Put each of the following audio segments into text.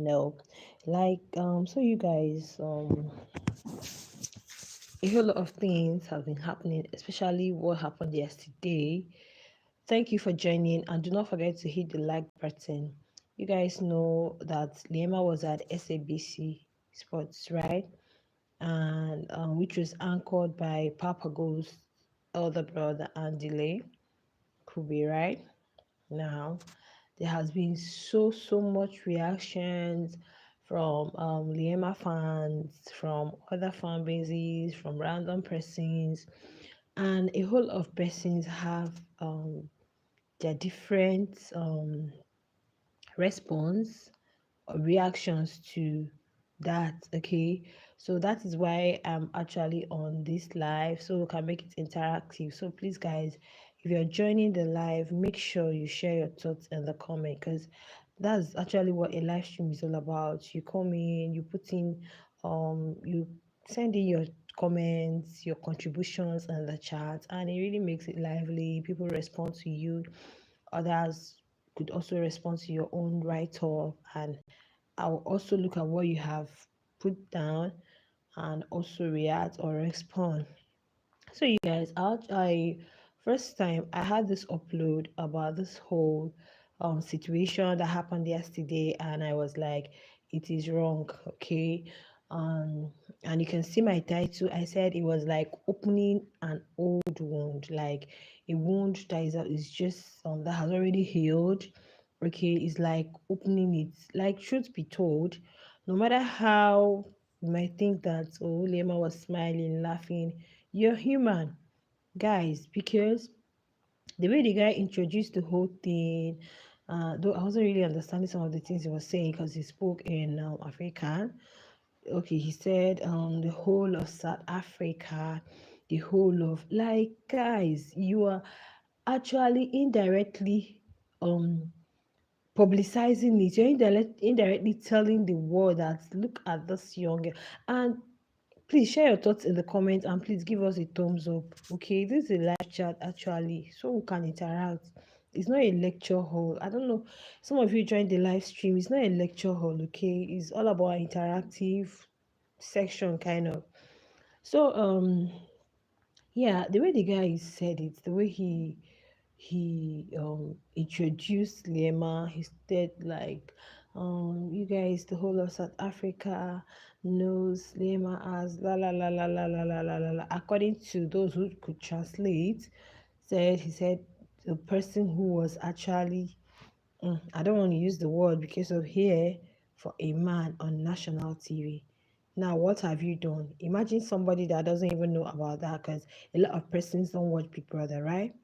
channel. So you guys, a whole lot of things have been happening, especially what happened yesterday. Thank you for joining, and do not forget to hit the like button. You guys know that Liema was at SABC Sports, right? And which was anchored by Papa Go's elder brother ANDILE. Could be right. Now there has been so much reactions from Liema fans, from other fan bases, from random persons, and a whole lot of persons have their different response or reactions to that. Okay, so that is why I'm actually on this live, so we can make it interactive. So please guys, if you're joining the live, make sure you share your thoughts in the comment, because that's actually what a live stream is all about. You come in, you put in you send in your comments, your contributions in the chat, and it really makes it lively. People respond to you, others could also respond to your own write-up, and I'll also look at what you have put down and also react or respond. So you guys, I first time I had this upload about this whole situation that happened yesterday, and I was like, it is wrong, okay? Um and you can see my title. I said it was like opening an old wound, like a wound is just that has already healed. Okay, it's like opening it. Like, truth be told, no matter how you might think that, oh, Lema was smiling, laughing, you're human, guys, because the way the guy introduced the whole thing, though I wasn't really understanding some of the things he was saying because he spoke in African. Okay, he said the whole of South Africa, the whole of, like, guys, you are actually indirectly um publicizing it. You're indirectly telling the world that look at this young girl. And please share your thoughts in the comments, and please give us a thumbs up. Okay, this is a live chat actually, so we can interact. It's not a lecture hall. I don't know. Some of you joined the live stream. It's not a lecture hall, okay? It's all about interactive section kind of. So yeah, the way the guy said it, the way he introduced Liema, he said like, you guys, the whole of South Africa knows Liema as la la la la la la la la la la. According to those who could translate, he said the person who was actually, I don't want to use the word because of here, for a man on national TV. Now, what have you done? Imagine somebody that doesn't even know about that, because a lot of persons don't watch Big Brother, right?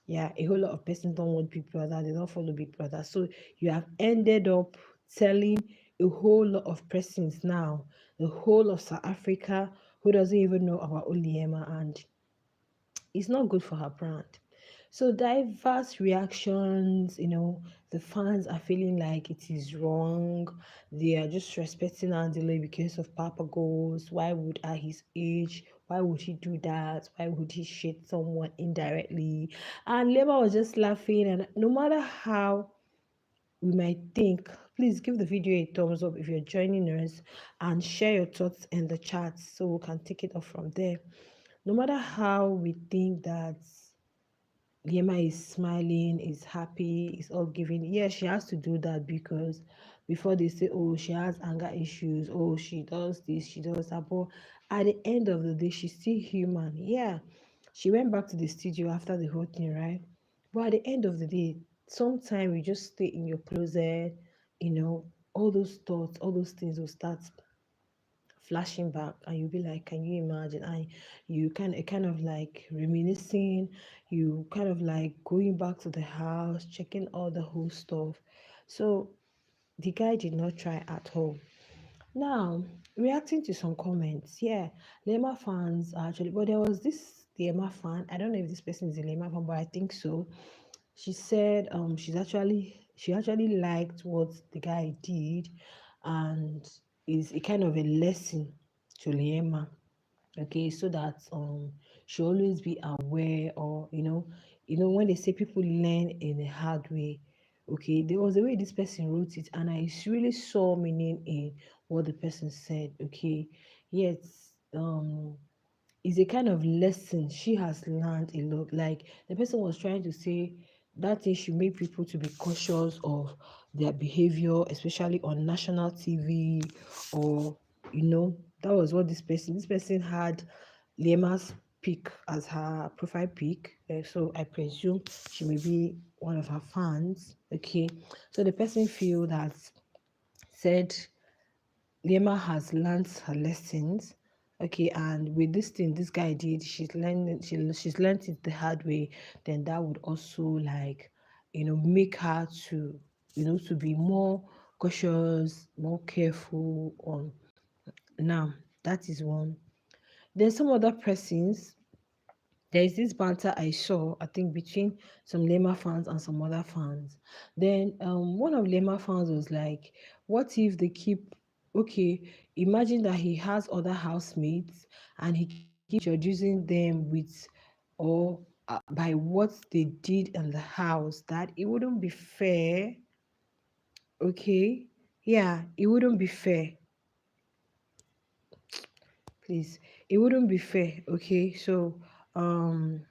Yeah, a whole lot of persons don't watch Big Brother, they don't follow Big Brother. So you have ended up telling a whole lot of persons now, the whole of South Africa, who doesn't even know about Oliema, and it's not good for her brand. So diverse reactions, the fans are feeling like it is wrong. They are just respecting Andile because of Papa goals. Why would, at his age, why would he do that? Why would he shit someone indirectly? And Lema was just laughing, and no matter how we might think, please give the video a thumbs up if you're joining us, and share your thoughts in the chat so we can take it off from there. No matter how we think that Liema is smiling, is happy, is all giving. Yeah, she has to do that because before they say, oh, she has anger issues, oh, she does this, she does that. But at the end of the day, she's still human. Yeah, she went back to the studio after the whole thing, right? But at the end of the day, sometimes you just stay in your closet, all those thoughts, all those things will start flashing back, and you'll be like, can you imagine? And you kind of like reminiscing, you kind of like going back to the house, checking all the whole stuff. So the guy did not try at all. Now, reacting to some comments, yeah, Lema fans actually, but there was this Lema fan, I don't know if this person is a Lema fan, but I think so. She said she actually liked what the guy did, and is a kind of a lesson to Liema. Okay, so that she always be aware, or when they say people learn in a hard way, Okay, there was a way this person wrote it, and I really saw meaning in what the person said. Okay, yes, is a kind of lesson she has learned a lot. Like the person was trying to say that thing should make people to be cautious of their behavior, especially on national TV, or that was what this person had Liema's pic as her profile pic. So I presume she may be one of her fans. Okay, so the person feel that said Lima has learned her lessons. Okay, and with this thing this guy did, she's learned it the hard way. Then that would also like, make her to, to be more cautious, more careful on now. That is one. Then some other persons, there is this banter I saw, I think, between some Lema fans and some other fans. Then one of Lema fans was like, what if they keep, okay, imagine that he has other housemates and he keeps introducing them with, or by what they did in the house, that it wouldn't be fair. Okay, yeah, it wouldn't be fair. Please, it wouldn't be fair. Okay, so um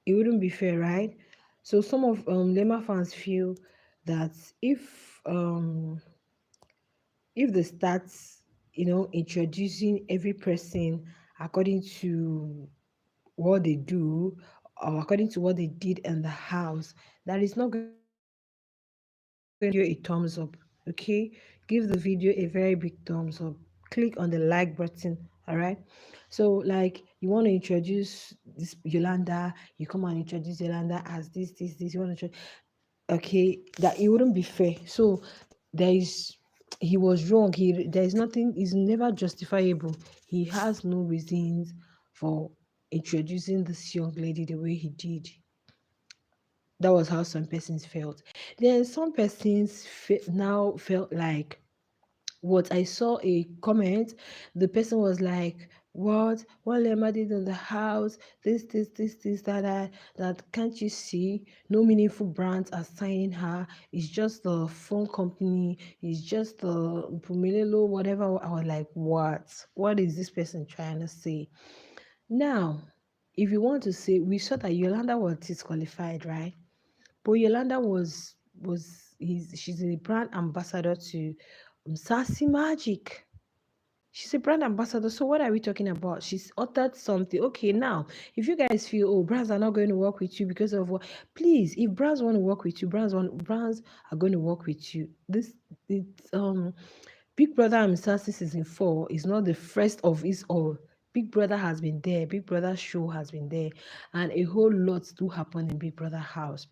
it wouldn't be fair, right? So some of Lema fans feel that if if they start, introducing every person according to what they do, or according to what they did in the house, that is not going to be fair. Give the video a thumbs up, okay? Give the video a very big thumbs up. Click on the like button, all right? So, like, you want to introduce this Yolanda, you come and introduce Yolanda as this. You want to, okay? That it wouldn't be fair. So, there is, he was wrong. There is nothing. Is never justifiable. He has no reasons for introducing this young lady the way he did. That was how some persons felt. Then some persons now felt like, what I saw a comment, the person was like, what Lema did in the house, this, that can't you see? No meaningful brands are signing her. It's just the phone company, it's just the Pumilelo, whatever. I was like, what? What is this person trying to say? Now, if you want to say, we saw that Yolanda was disqualified, right? But Yolanda she's a brand ambassador to Sassy Magic. She's a brand ambassador. So what are we talking about? She's uttered something. Okay, now if you guys feel, oh, brands are not going to work with you because of what, please, if brands want to work with you, brands are going to work with you. This it's Big Brother and Sassy season 4 is not the first of its all. Big Brother has been there. Big Brother show has been there, and a whole lot do happen in Big Brother house.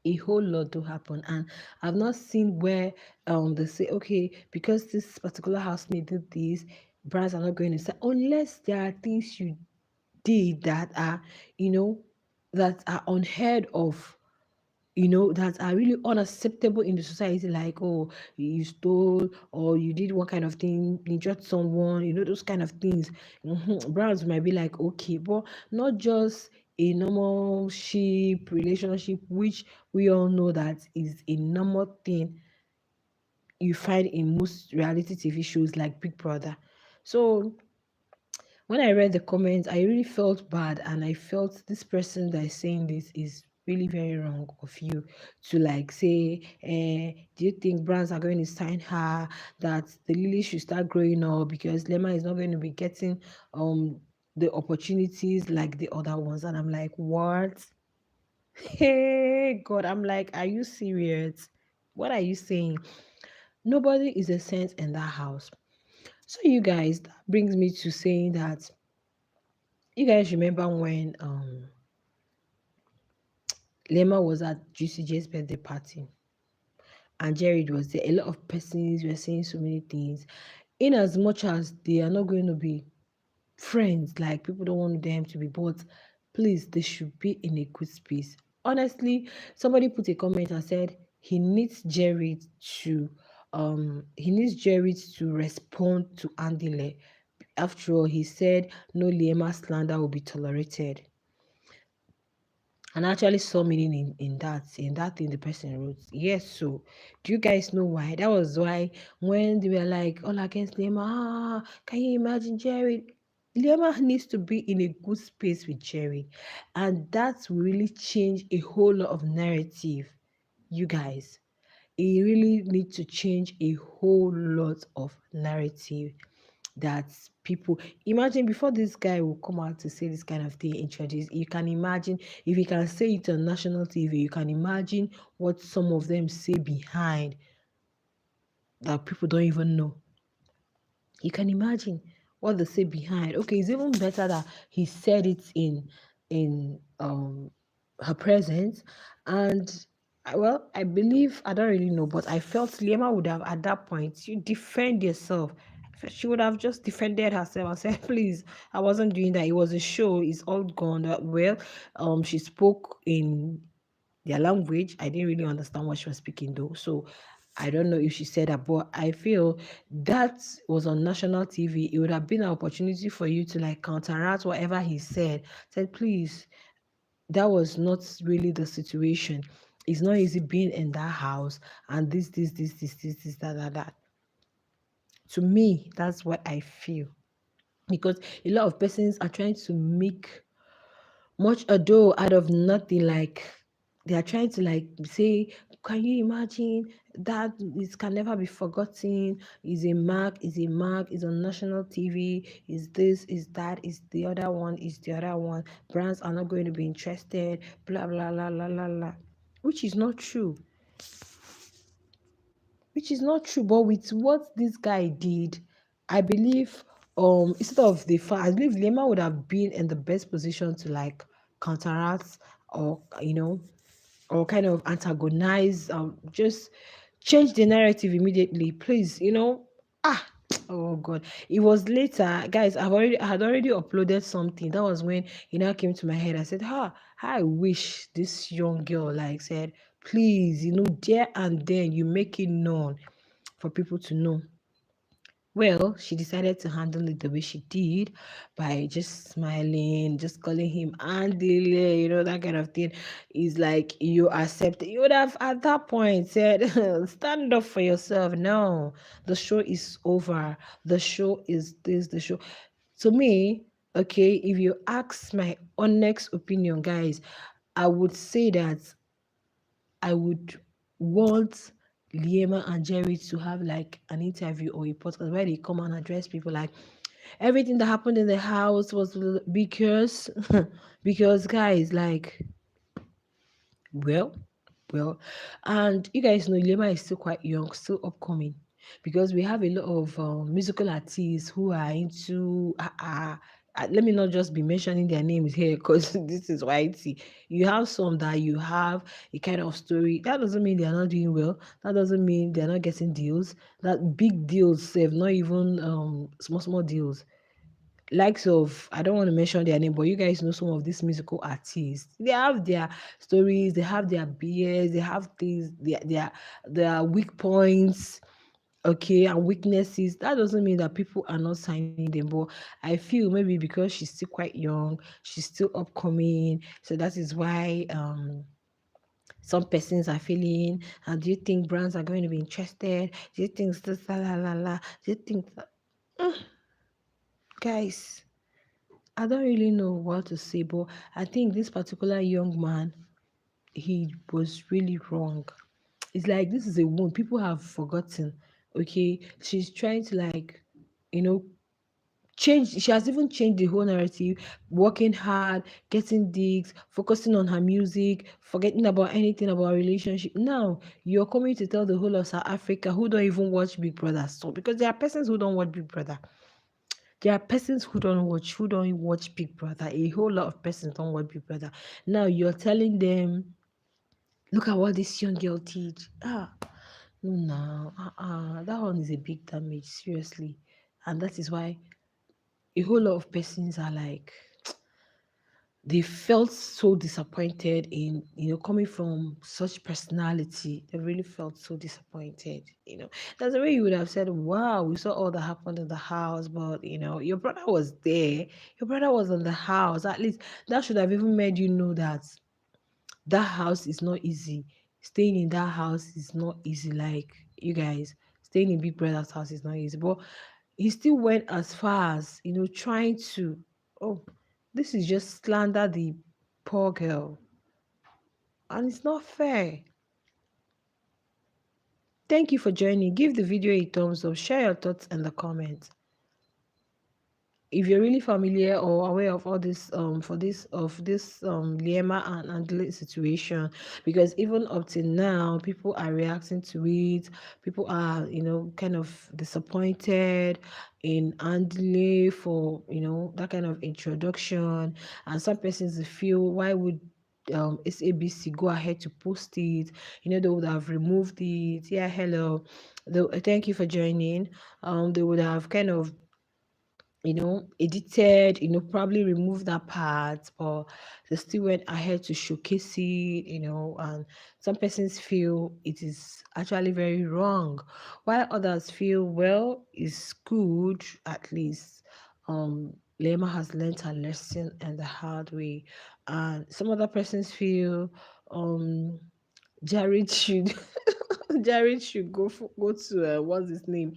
A whole lot do happen, and I've not seen where they say, okay, because this particular housemate did this, brands are not going to say, unless there are things you did that are, you know that are unheard of, that are really unacceptable in the society, like, oh, you stole, or you did one kind of thing, injured someone, those kind of things. Brands might be like, okay, but not just a normal ship relationship, which we all know that is a normal thing you find in most reality TV shows like Big Brother. So when I read the comments, I really felt bad, and I felt this person that is saying this is really very wrong of you to like say, do you think brands are going to sign her? That the lily should start growing up because Lema is not going to be getting the opportunities like the other ones. And I'm like, what? Hey God, I'm like, are you serious? What are you saying? Nobody is a saint in that house. So you guys, that brings me to saying that, you guys remember when Lema was at Juicy J's birthday party and Jared was there? A lot of persons were saying so many things. In as much as they are not going to be friends, like people don't want them to be, but please, they should be in a good space. Honestly, somebody put a comment and said to he needs Jared to respond to Andile. After all, he said no LIEMA slander will be tolerated. And I actually saw meaning in that thing the person wrote. Yes, so do you guys know why? That was why when they were like all against LIEMA, can you imagine Jerry? LIEMA needs to be in a good space with Jerry. And that will really change a whole lot of narrative, you guys. It really needs to change a whole lot of narrative that people imagine. Before this guy will come out to say this kind of thing, introduce, you can imagine if he can say it on national TV, you can imagine what some of them say behind that people don't even know. You can imagine what they say behind. Okay, it's even better that he said it in her presence. And well, I believe, I don't really know, but I felt Liema would have at that point, you defend yourself. She would have just defended herself and said, please, I wasn't doing that. It was a show, it's all gone. Well, she spoke in their language. I didn't really understand what she was speaking though. So I don't know if she said that, but I feel that was on national TV. It would have been an opportunity for you to like counteract whatever he said. Said, please, that was not really the situation. It's not easy being in that house and this, that. To me, that's what I feel. Because a lot of persons are trying to make much ado out of nothing. Like they are trying to like say, can you imagine that it can never be forgotten? Is on national TV, is this, is that, is the other one, is the other one. Brands are not going to be interested, blah blah blah blah blah blah. Which is not true. Which is not true. But with what this guy did, I believe instead of the fact, I believe Lima would have been in the best position to like counteract, or or kind of antagonize, just change the narrative immediately, please. Ah, oh god. It was later, guys. I had already uploaded something. That was when it now came to my head. I said, I wish this young girl like said, please, there and then you make it known for people to know. Well, she decided to handle it the way she did, by just smiling, just calling him ANDILE, that kind of thing. Is like, you accept it. You would have at that point said, stand up for yourself. No, the show is over. The show is this, the show. To me, okay, if you ask my honest opinion, guys, I would say that I would want Liema and Jerry to have like an interview or a podcast where they come and address people like everything that happened in the house was because because guys, like, well, well, and you guys know Liema is still quite young, still upcoming, because we have a lot of musical artists who are into let me not just be mentioning their names here because this is YT. You have some that you have a kind of story. That doesn't mean they're not doing well. That doesn't mean they're not getting deals. That big deals save, not even small deals. Likes of, I don't want to mention their name, but you guys know some of these musical artists. They have their stories, they have their BS, they have things, their weak points, okay, and weaknesses. That doesn't mean that people are not signing them, but I feel maybe because she's still quite young, she's still upcoming, so that is why some persons are feeling, do you think brands are going to be interested? Do you think this, la la la la? Do you think that? Guys, I don't really know what to say, but I think this particular young man, he was really wrong. It's like this is a wound people have forgotten. Okay, she's trying to like, you know, change. She has even changed the whole narrative, working hard, getting digs, focusing on her music, forgetting about anything about relationship. Now you're coming to tell the whole of South Africa who don't even watch Big Brother, so because there are persons who don't watch Big Brother. There are persons who don't watch Big Brother. A whole lot of persons don't watch Big Brother. Now you're telling them, look at what this young girl did. No, now, that one is a big damage, seriously, and that is why a whole lot of persons are like, they felt so disappointed in, coming from such personality. They really felt so disappointed. That's the way you would have said, wow, we saw all that happened in the house, but your brother was there. Your brother was in the house. At least that should have even made you know that that house is not easy. Staying in that house is not easy. Like, you guys, staying in Big Brother's house is not easy. But he still went as far as, trying to, oh, this is just slander the poor girl. And it's not fair. Thank you for joining. Give the video a thumbs up. Share your thoughts in the comments. If you're really familiar or aware of all this for this of this Liema and Andile situation, because even up to now people are reacting to it. People are kind of disappointed in Andile for that kind of introduction, and some persons feel, why would SABC go ahead to post it? They would have removed it. Yeah, hello. Thank you for joining. They would have kind of edited, probably removed that part, but they still went ahead to showcase it, and some persons feel it is actually very wrong, while others feel, well, it's good, at least Lema has learned her lesson and the hard way, and some other persons feel Jared should Jared should go to what's his name,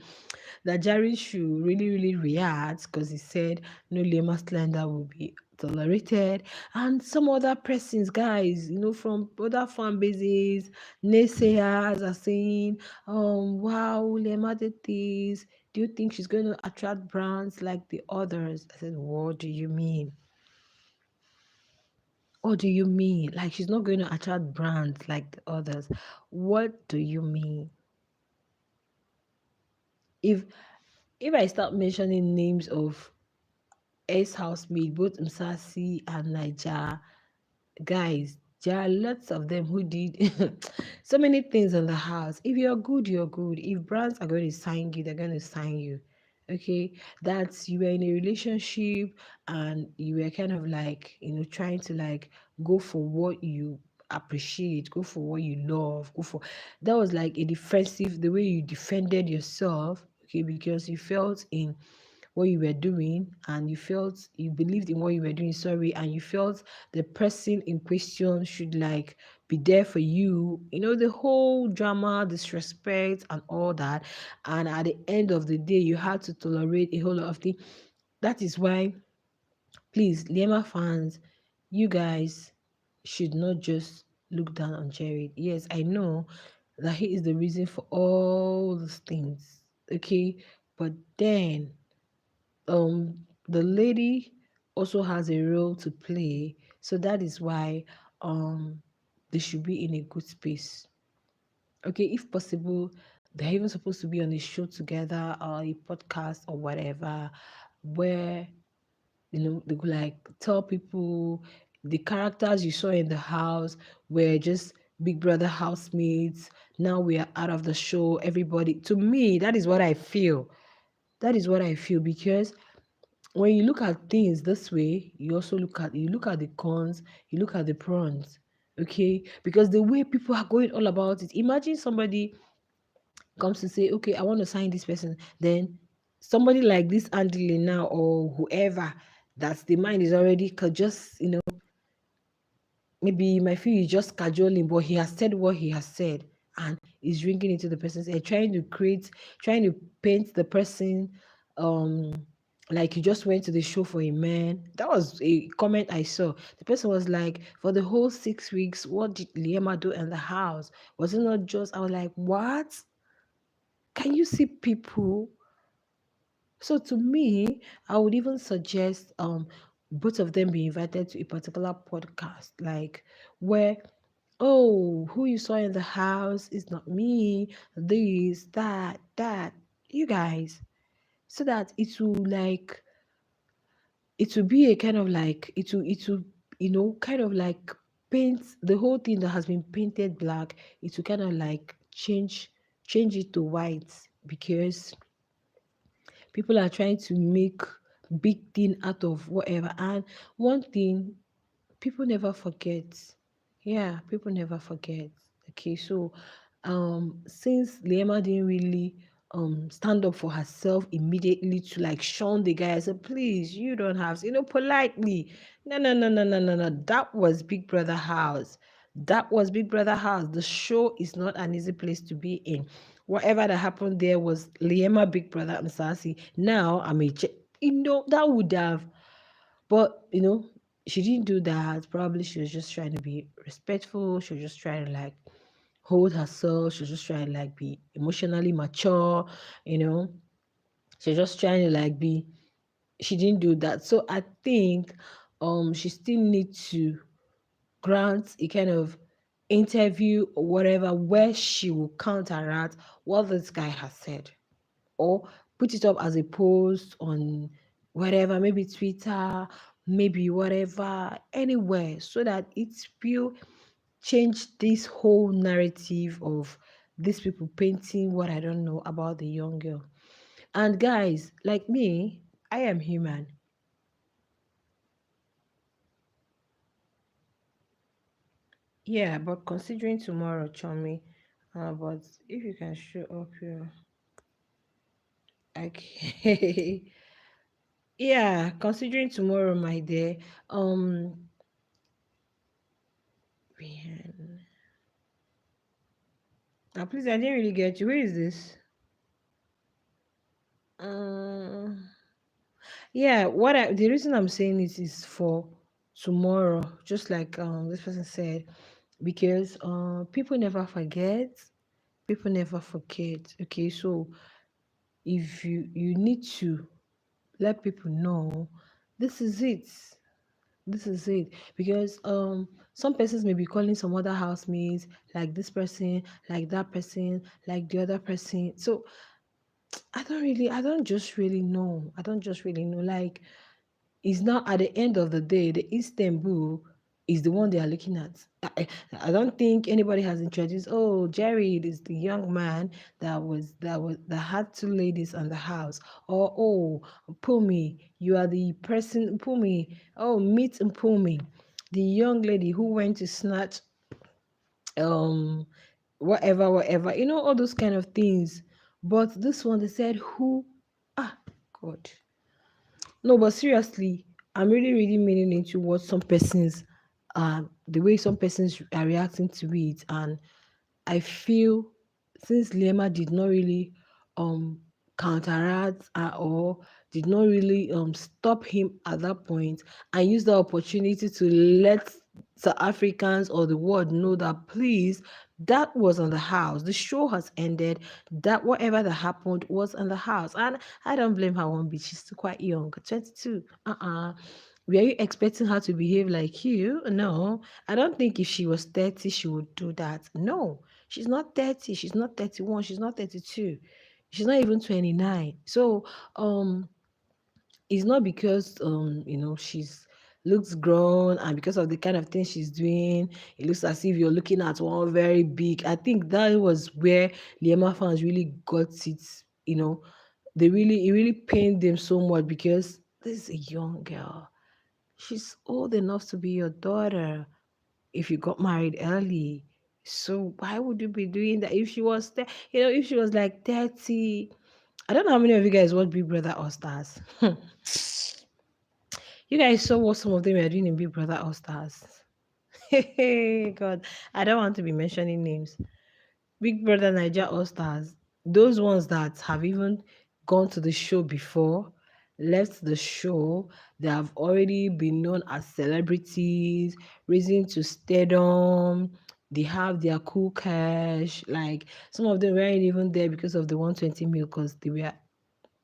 that Jerry should really, really react, because he said no Lima slander will be tolerated. And some other persons, guys, from other fan bases, naysayers are saying, wow, Lima did this. Do you think she's going to attract brands like the others? I said, what do you mean? What do you mean? Like, she's not going to attract brands like the others. What do you mean? If I start mentioning names of ex-housemates, both Msasi and Niger, guys, there are lots of them who did so many things in the house. If you're good, you're good. If brands are going to sign you, they're going to sign you. Okay, that's, you were in a relationship and you were kind of like, trying to like go for what you appreciate, go for what you love, go for, that was like a defensive, the way you defended yourself, okay, because you felt in what you were doing, and you believed in what you were doing, sorry, and you felt the person in question should like be there for you, the whole drama, disrespect and all that, and at the end of the day you had to tolerate a whole lot of things. That is why, please, Liema fans, you guys should not just look down on Jared. Yes, I know that he is the reason for all these things, okay, but then the lady also has a role to play, so that is why they should be in a good space. Okay, if possible, they're even supposed to be on a show together or a podcast or whatever, where they could like tell people the characters you saw in the house were just Big Brother housemates. Now we are out of the show. Everybody, to me, that is what I feel. That is what I feel, because when you look at things this way, you also look at the cons, you look at the pros, okay? Because the way people are going all about it, imagine somebody comes to say, okay, I want to sign this person, then somebody like this Andile now, or whoever, that's the mind is already just maybe you might feel he's just cajoling, but he has said what he has said, and is ringing into the person's head, trying to paint the person um like you just went to the show for a man. That was a comment I saw. The person was like, for the whole 6 weeks, what did Liema do in the house? Was it not just, I was like, what? Can you see people? So to me, I would even suggest both of them be invited to a particular podcast, like where, oh, who you saw in the house is not me, this, that, you guys, so that it will be a kind of like, it will kind of like paint the whole thing that has been painted black, it will kind of like change it to white, because people are trying to make big thing out of whatever. And one thing people never forget. Yeah, people never forget. Okay, so since Liema didn't really stand up for herself immediately to like shun the guy, I said, please, you don't have to, politely. No, no, no, no, no, no, no. That was Big Brother house. That was Big Brother house. The show is not an easy place to be in. Whatever that happened there was Liema Big Brother Msasi. Now I'm that would have, but she didn't do that. Probably she was just trying to be respectful. She was just trying to like hold herself. She was just trying to like be emotionally mature, you know. She was just trying to like be, she didn't do that. So I think she still needs to grant a kind of interview or whatever where she will counteract what this guy has said, or put it up as a post on whatever, maybe Twitter, maybe whatever, anywhere, so that it will change this whole narrative of these people painting what I don't know about the young girl. And guys, like me, I am human. Yeah, but considering tomorrow, Chomi, but if you can show up here, okay. Yeah, considering tomorrow, my dear, Rihanna. Now, please, I didn't really get you. Who is this? Um, yeah, the reason I'm saying this is for tomorrow, just like this person said, because people never forget. People never forget. Okay, so if you need to let people know, this is it. This is it. Because some persons may be calling some other housemates like this person, like that person, like the other person. So I don't just really know. I don't just really know. Like, it's not at the end of the day, the Istanbul is the one they are looking at. I don't think anybody has introduced, oh, Jared is the young man that had two ladies in the house. Or, oh, Pumi, you are the person, Pumi, oh, meet Pumi, the young lady who went to snatch um whatever, all those kind of things. But this one, they said who, God. No, but seriously, I'm really, really meaning into what some persons, the way some persons are reacting to it, and I feel since Lema did not really um counteract, or did not really stop him at that point and use the opportunity to let South Africans or the world know that please, that was on the house. The show has ended. That whatever that happened was on the house. And I don't blame her one bit. She's still quite young, 22. Were you expecting her to behave like you? No. I don't think if she was 30, she would do that. No. She's not 30, she's not 31, she's not 32. She's not even 29. So it's not because she's looks grown, and because of the kind of thing she's doing, it looks as if you're looking at one very big. I think that was where Liema fans really got it, you know. It really pained them so much because this is a young girl. She's old enough to be your daughter if you got married early. So why would you be doing that if she was if she was like 30? I don't know how many of you guys watch Big Brother All Stars. You guys saw what some of them are doing in Big Brother All Stars. Hey God, I don't want to be mentioning names. Big Brother Niger All Stars, those ones that have even gone to the show before, left the show, they have already been known as celebrities, risen to stardom. They have their cool cash. Like some of them weren't even there because of the 120 mil, because they were,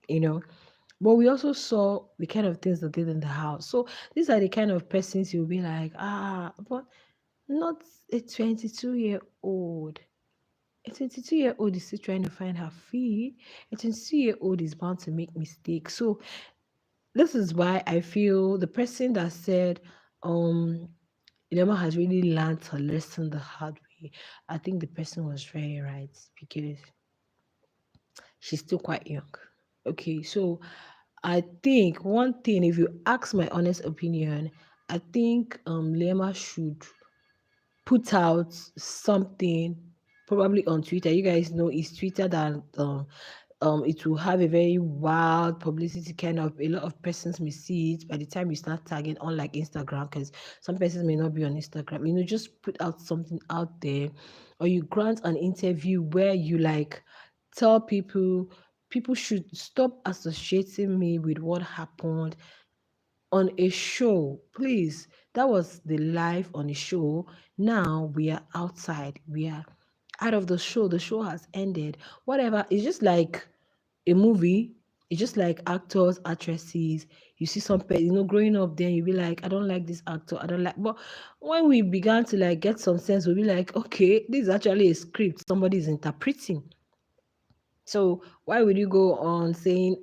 you know. But we also saw the kind of things they did in the house. So these are the kind of persons you'll be like, but not a 22-year-old. A 22-year-old is still trying to find her feet. A 22-year-old is bound to make mistakes. So this is why I feel the person that said, Ilema has really learned her lesson the hard way. I think the person was very right because she's still quite young. Okay, so I think one thing, if you ask my honest opinion, I think Lima should put out something probably on Twitter. You guys know it's Twitter that it will have a very wild publicity, kind of a lot of persons may see it by the time you start tagging, unlike Instagram, because some persons may not be on Instagram. Just put out something out there, or you grant an interview where you like tell people should stop associating me with what happened on a show. Please, that was the live on a show. Now we are outside. We are out of the show. The show has ended. Whatever. It's just like a movie. It's just like actors, actresses. You see some growing up, then you be like, I don't like this actor. I don't like. But when we began to like get some sense, we'll be like, okay, this is actually a script somebody is interpreting. So why would you go on saying,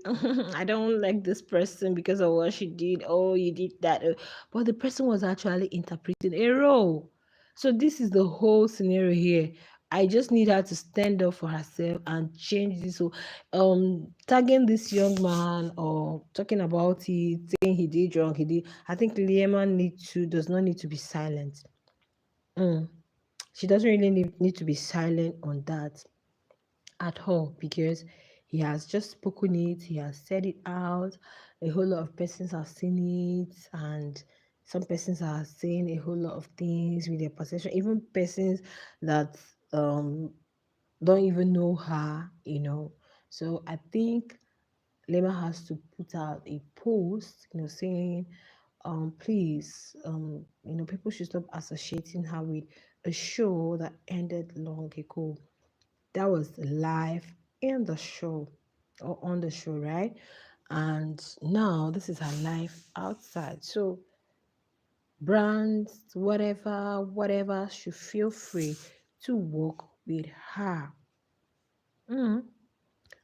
I don't like this person because of what she did? Oh, you did that. But the person was actually interpreting a role. So this is the whole scenario here. I just need her to stand up for herself and change this. So, tagging this young man or talking about it, saying he did wrong, he did. I think Liema does not need to be silent. Mm. She doesn't really need to be silent on that at all, because he has just spoken it, he has said it out. A whole lot of persons have seen it, and some persons are saying a whole lot of things with their perception, even persons that don't even know her. So I think Lema has to put out a post, saying, please, people should stop associating her with a show that ended long ago. That was live in the show or on the show, right? And now this is her life outside. So brands, whatever should feel free to work with her. Mm.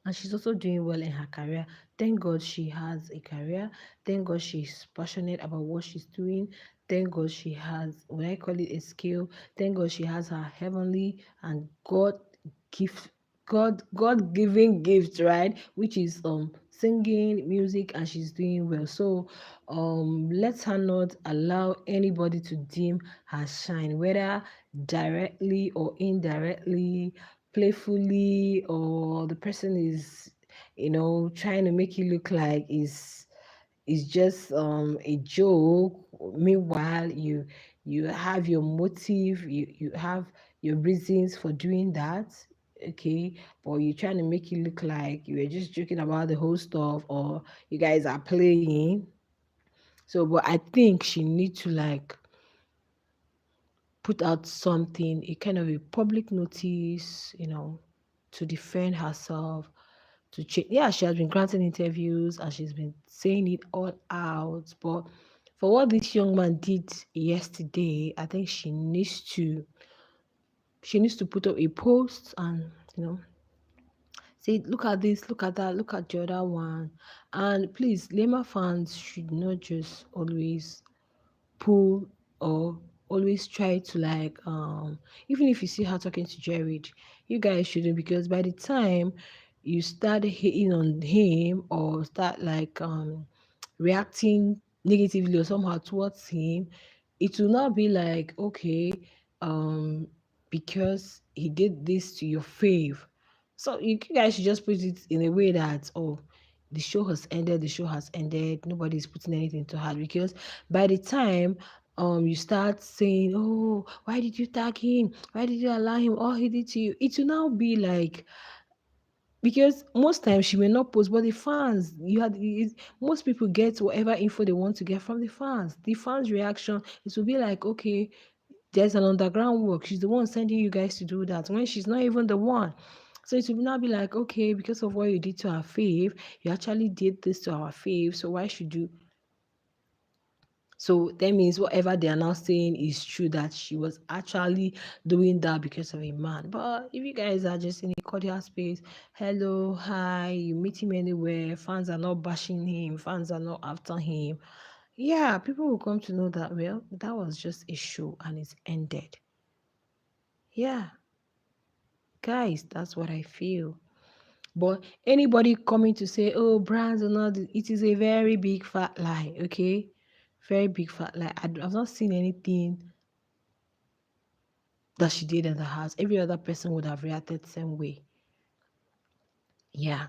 And she's also doing well in her career. Thank God she has a career. Thank God she's passionate about what she's doing. Thank God she has, what I call it, a skill. Thank God she has her heavenly and gift, God-given gift, right? Which is singing, music, and she's doing well. So let her not allow anybody to dim her shine, whether directly or indirectly, playfully, or the person is trying to make you look like is just a joke. Meanwhile, you have your motive, you have your reasons for doing that, okay, but you're trying to make it look like you were just joking about the whole stuff, or you guys are playing. So but I think she need to like put out something, a kind of a public notice, to defend herself, to change. Yeah, she has been granting interviews and she's been saying it all out. But for what this young man did yesterday, I think she needs to put up a post and say, look at this, look at that, look at the other one. And please, Lima fans should not just always pull or always try to like even if you see her talking to Jared, you guys shouldn't, because by the time you start hating on him or start like reacting negatively or somehow towards him, it will not be like, okay, um because he did this to your fave. So you guys should just put it in a way that, oh, the show has ended, nobody's putting anything to heart, because by the time you start saying, oh, why did you tag him, why did you allow him, all he did to you, it will now be like, because most times she may not post, but the fans, most people get whatever info they want to get from the fans reaction. It will be like, okay, there's an underground work, she's the one sending you guys to do that when she's not even the one. So it will now be like, okay, because of what you did to our fave, you actually did this to our fave, so why should you? So that means whatever they are now saying is true, that she was actually doing that because of a man. But if you guys are just in a cordial space, hello, hi, you meet him anywhere, fans are not bashing him, fans are not after him. Yeah, people will come to know that, well, that was just a show and it's ended. Yeah, guys, that's what I feel. But anybody coming to say, oh, brands are not, it is a very big fat lie, okay? Very big fat. Like I've not seen anything that she did in the house. Every other person would have reacted the same way. Yeah.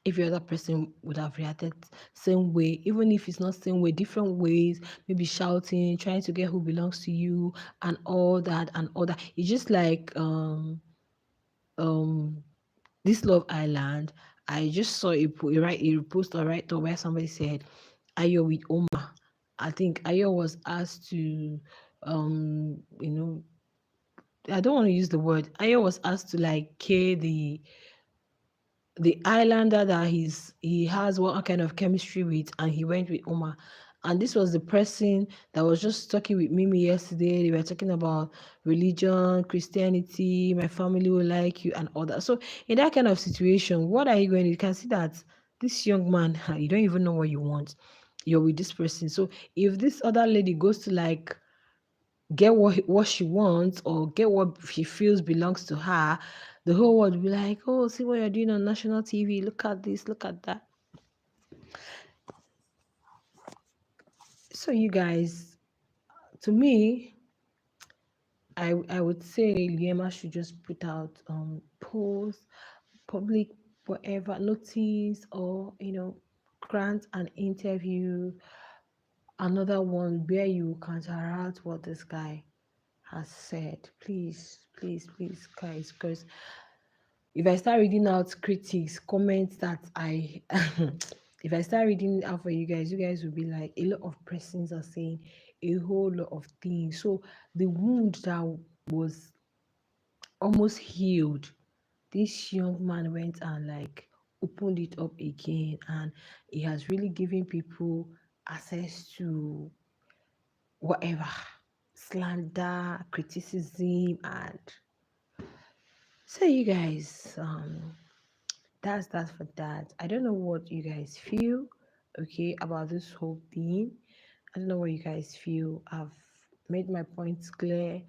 Every other person would have reacted same way, even if it's not same way, different ways, maybe shouting, trying to get who belongs to you and all that and all that. It's just like um this Love Island. I just saw a post or right where somebody said Ayo with Oma. I think Ayo was asked to you know, I don't want to use the word. Ayo was asked to like care the islander that he has what kind of chemistry with, and he went with Oma. And this was the person that was just talking with Mimi yesterday. They were talking about religion, Christianity, my family will like you, and all that. So in that kind of situation, what are you going to? You can see that this young man, you don't even know what you want. You're with this person. So if this other lady goes to like get what she wants or get what she feels belongs to her, the whole world will be like, oh, see what you're doing on national TV. Look at this, look at that. So you guys, to me, I would say Liema should just put out posts, public whatever notice, or grant an interview, another one where you counteract what this guy has said. Please, please, please, guys, because if I start reading out critics, comments that if I start reading out for you guys will be like, a lot of persons are saying a whole lot of things. So the wound that was almost healed, this young man went and like opened it up again, and he has really given people access to whatever slander, criticism, and so you guys that's that for that. I don't know what you guys feel, okay, about this whole thing. I don't know what you guys feel. I've made my points clear,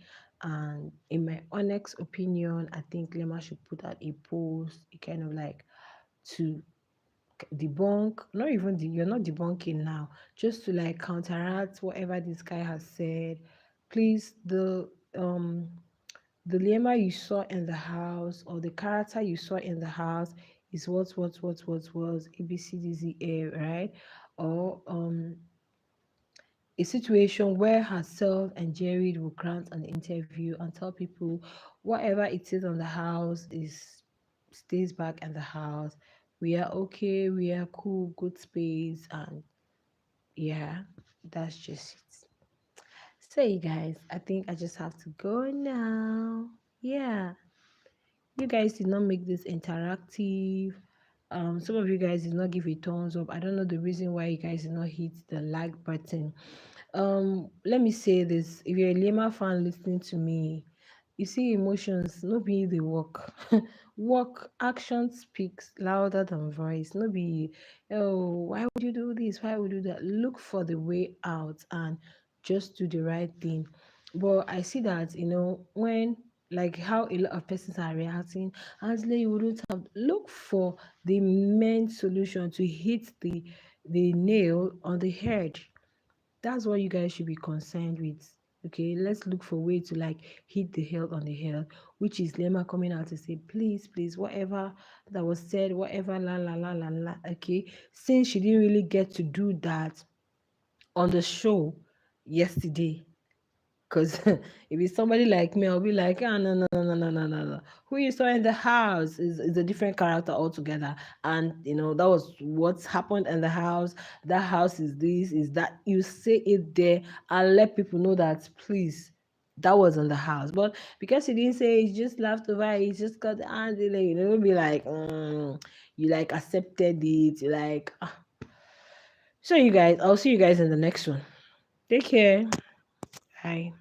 and in my honest opinion, I think Lema should put out a post, kind of like to debunk, not even you're not debunking now, just to like counteract whatever this guy has said. Please, the Liema you saw in the house, or the character you saw in the house, is what was ABCDZA, right? Or a situation where herself and Jerry will grant an interview and tell people whatever it is on the house is stays back in the house. We are okay, we are cool, good space, and yeah, that's just it. So you guys, I think I just have to go now. Yeah. You guys did not make this interactive. Some of you guys did not give a thumbs up. I don't know the reason why you guys did not hit the like button. Let me say this: if you're a Lima fan listening to me, you see emotions, no be the work. Work action speaks louder than voice. No be, oh, why would you do this? Why would you do that? Look for the way out and just do the right thing. But I see that, when like how a lot of persons are reacting, actually you wouldn't have look for the main solution to hit the nail on the head. That's what you guys should be concerned with. Okay, let's look for a way to like hit the health on the health, which is Lema coming out to say, please, please, whatever that was said, whatever, la la la la la. Okay, since she didn't really get to do that on the show yesterday, because if it's somebody like me, I'll be like, ah, no, no, no, no, no, no, no, no. Who you saw in the house is a different character altogether. And, that was what's happened in the house. That house is this, is that. You say it there and let people know that, please, that was in the house. But because he didn't say, he just laughed over it, he just got the ANDILE, it'll be like, you like accepted it. You like, ah. So you guys, I'll see you guys in the next one. Take care. Bye.